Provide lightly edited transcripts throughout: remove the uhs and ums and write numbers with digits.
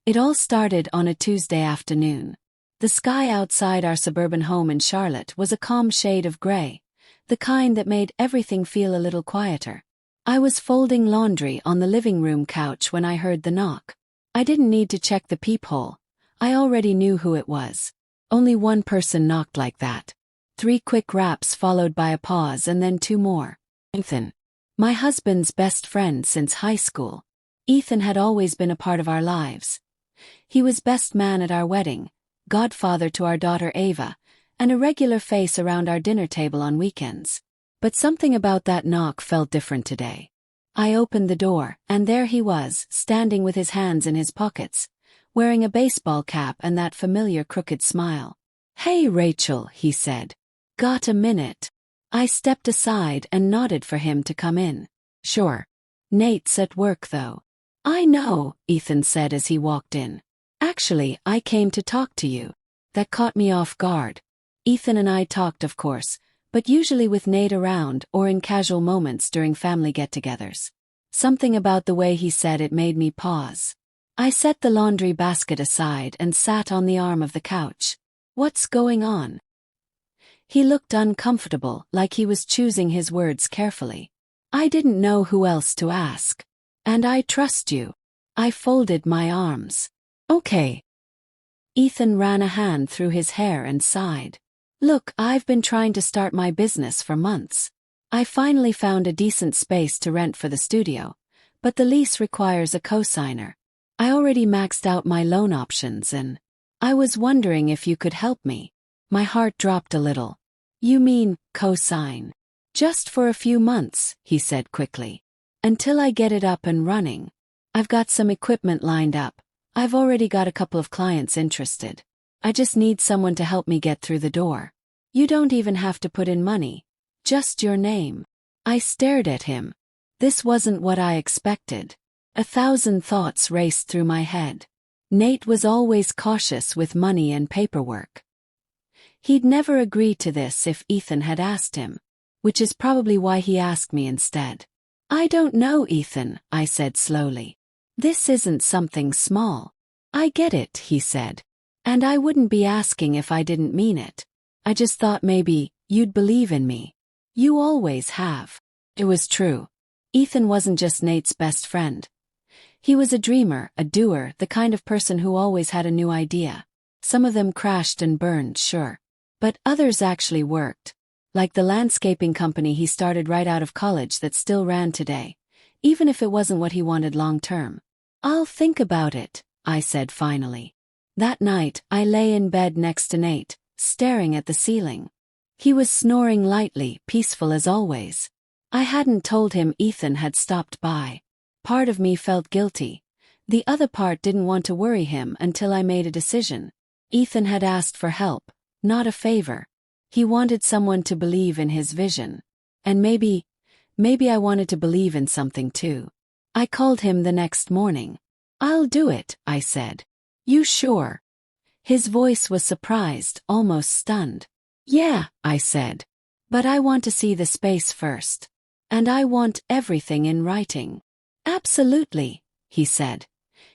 It all started on a Tuesday afternoon. The sky outside our suburban home in Charlotte was a calm shade of gray, the kind that made everything feel a little quieter. I was folding laundry on the living room couch when I heard the knock. I didn't need to check the peephole. I already knew who it was. Only one person knocked like that. 3 quick raps followed by a pause and then 2 more. Ethan. My husband's best friend since high school. Ethan had always been a part of our lives. He was best man at our wedding, godfather to our daughter Ava, and a regular face around our dinner table on weekends. But something about that knock felt different today. I opened the door, and there he was, standing with his hands in his pockets, wearing a baseball cap and that familiar crooked smile. "Hey, Rachel," he said. "Got a minute?" I stepped aside and nodded for him to come in. "Sure. Nate's at work though." "I know," Ethan said as he walked in. "Actually, I came to talk to you." That caught me off guard. Ethan and I talked, of course, but usually with Nate around or in casual moments during family get-togethers. Something about the way he said it made me pause. I set the laundry basket aside and sat on the arm of the couch. "What's going on?" He looked uncomfortable, like he was choosing his words carefully. I didn't know who else to ask. "And I trust you." I folded my arms. "Okay." Ethan ran a hand through his hair and sighed. "Look, I've been trying to start my business for months. I finally found a decent space to rent for the studio, but the lease requires a co-signer. I already maxed out my loan options and I was wondering if you could help me." My heart dropped a little. "You mean, co-sign?" "Just for a few months," he said quickly. "Until I get it up and running. I've got some equipment lined up. I've already got a couple of clients interested. I just need someone to help me get through the door. You don't even have to put in money. Just your name." I stared at him. This wasn't what I expected. 1,000 thoughts raced through my head. Nate was always cautious with money and paperwork. He'd never agreed to this if Ethan had asked him, which is probably why he asked me instead. "I don't know, Ethan," I said slowly. "This isn't something small." "I get it," he said. "And I wouldn't be asking if I didn't mean it. I just thought maybe you'd believe in me. You always have." It was true. Ethan wasn't just Nate's best friend. He was a dreamer, a doer, the kind of person who always had a new idea. Some of them crashed and burned, sure. But others actually worked. Like the landscaping company he started right out of college that still ran today, even if it wasn't what he wanted long term. "I'll think about it," I said finally. That night, I lay in bed next to Nate, staring at the ceiling. He was snoring lightly, peaceful as always. I hadn't told him Ethan had stopped by. Part of me felt guilty. The other part didn't want to worry him until I made a decision. Ethan had asked for help, not a favor. He wanted someone to believe in his vision. And maybe I wanted to believe in something too. I called him the next morning. "I'll do it," I said. "You sure?" His voice was surprised, almost stunned. "Yeah," I said. "But I want to see the space first. And I want everything in writing." "Absolutely," he said,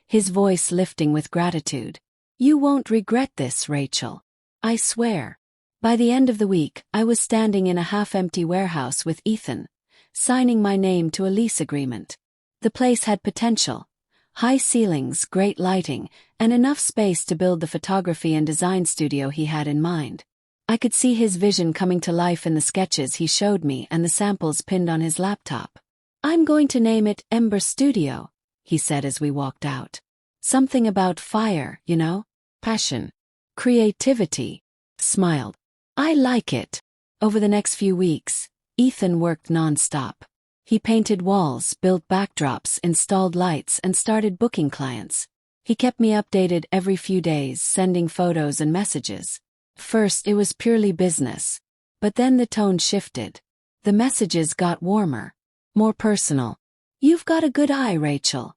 his voice lifting with gratitude. "You won't regret this, Rachel. I swear." By the end of the week, I was standing in a half-empty warehouse with Ethan, signing my name to a lease agreement. The place had potential. High ceilings, great lighting, and enough space to build the photography and design studio he had in mind. I could see his vision coming to life in the sketches he showed me and the samples pinned on his laptop. "I'm going to name it Ember Studio," he said as we walked out. "Something about fire, you know? Passion. Creativity." Smiled. "I like it." Over the next few weeks, Ethan worked non-stop. He painted walls, built backdrops, installed lights, and started booking clients. He kept me updated every few days, sending photos and messages. First, it was purely business. But then the tone shifted. The messages got warmer, more personal. "You've got a good eye, Rachel,"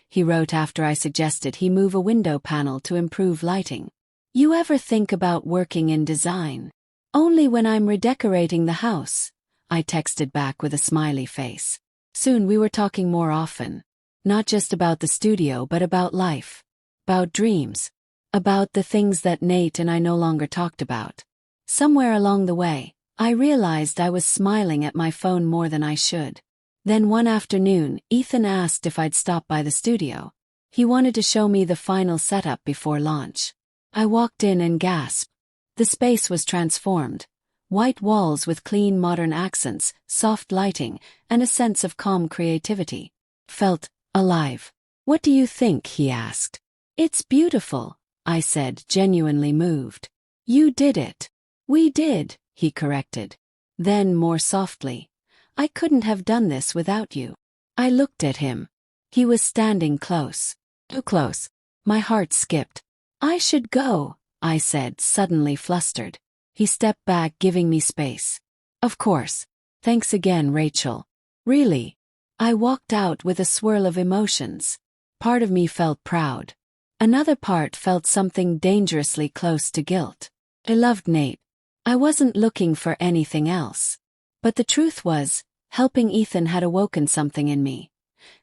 he wrote after I suggested he move a window panel to improve lighting. "You ever think about working in design?" "Only when I'm redecorating the house," I texted back with a smiley face. Soon we were talking more often. Not just about the studio but about life. about dreams, about the things that Nate and I no longer talked about. Somewhere along the way, I realized I was smiling at my phone more than I should. Then one afternoon, Ethan asked if I'd stop by the studio. He wanted to show me the final setup before launch. I walked in and gasped. The space was transformed. White walls with clean modern accents, soft lighting, and a sense of calm creativity. Felt alive. "What do you think?" he asked. "It's beautiful," I said, genuinely moved. "You did it." "We did," he corrected. Then, more softly, "I couldn't have done this without you." I looked at him. He was standing close. Too close. My heart skipped. "I should go," I said, suddenly flustered. He stepped back, giving me space. "Of course. Thanks again, Rachel." "Really?" I walked out with a swirl of emotions. Part of me felt proud. Another part felt something dangerously close to guilt. I loved Nate. I wasn't looking for anything else. But the truth was, helping Ethan had awoken something in me.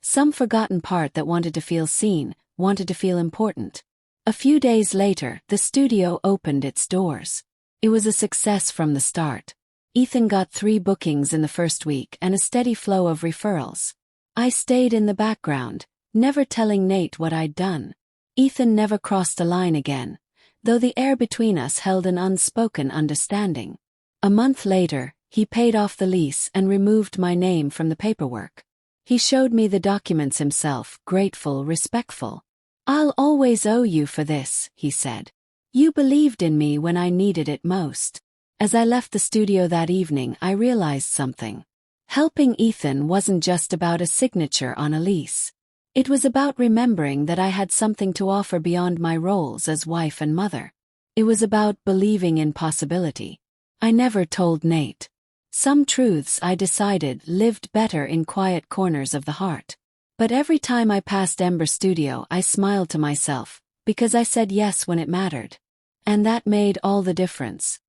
Some forgotten part that wanted to feel seen, wanted to feel important. A few days later, the studio opened its doors. It was a success from the start. Ethan got 3 bookings in the first week and a steady flow of referrals. I stayed in the background, never telling Nate what I'd done. Ethan never crossed a line again, though the air between us held an unspoken understanding. A month later, he paid off the lease and removed my name from the paperwork. He showed me the documents himself, grateful, respectful. "I'll always owe you for this," he said. "You believed in me when I needed it most." As I left the studio that evening, I realized something. Helping Ethan wasn't just about a signature on a lease. It was about remembering that I had something to offer beyond my roles as wife and mother. It was about believing in possibility. I never told Nate. Some truths, I decided, lived better in quiet corners of the heart. But every time I passed Ember Studio, I smiled to myself, because I said yes when it mattered. And that made all the difference.